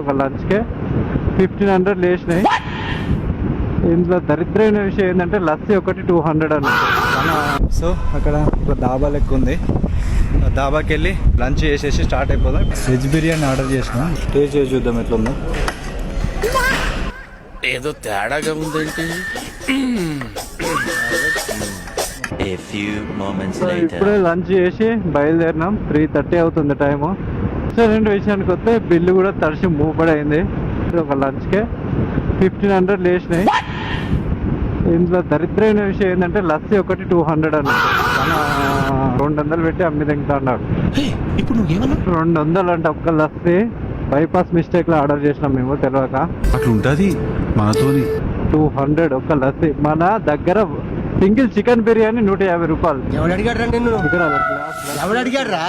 ఒక లంచ్కే 1500 లేచినాయి. ఇందులో దరిద్రమైన విషయం ఏంటంటే లస్సీ ఒకటి 200 అన్న. సో అక్కడ ఒక డాబా లెక్క ఉంది, డాబాకి వెళ్ళి లంచ్ చేసేసి స్టార్ట్ అయిపోదాం. వెజ్ బిర్యానీ ఆర్డర్ చేసినాం, టేస్ట్ చేసి చూద్దాం ఎట్లా ఉందో. ఏదో తేడాగా ఉందేంటి. ఇప్పుడే లంచ్ చేసి బయలుదేరినాం. 3:30 అవుతుంది టైము. రెస్టారెంట్ విషయానికి వస్తే బిల్లు కూడా తడిసి మూపడైంది. ఒక లంచ్కే 1500 లేచినాయి. ఇందులో దరిద్రమైన విషయం ఏంటంటే లస్సీ ఒకటి 200 అన్న. 200 పెట్టి అమ్మి తింటున్నాడు. ఇప్పుడు నువ్వేమన్నా 200 అంటే ఒక్క లస్సీ. బైపాస్ మిస్టేక్ లో ఆర్డర్ చేసినాం మేము తెలియక. అట్లా ఉంటుంది మనతోని. 200 ఒక్క లస్సీ. మన దగ్గర సింగిల్ చికెన్ బిర్యానీ 150 రూపాయలు. ఎవడు అడిగాడు రా నిన్ను? ఇక్కడ ఎవడు అడిగాడు రా?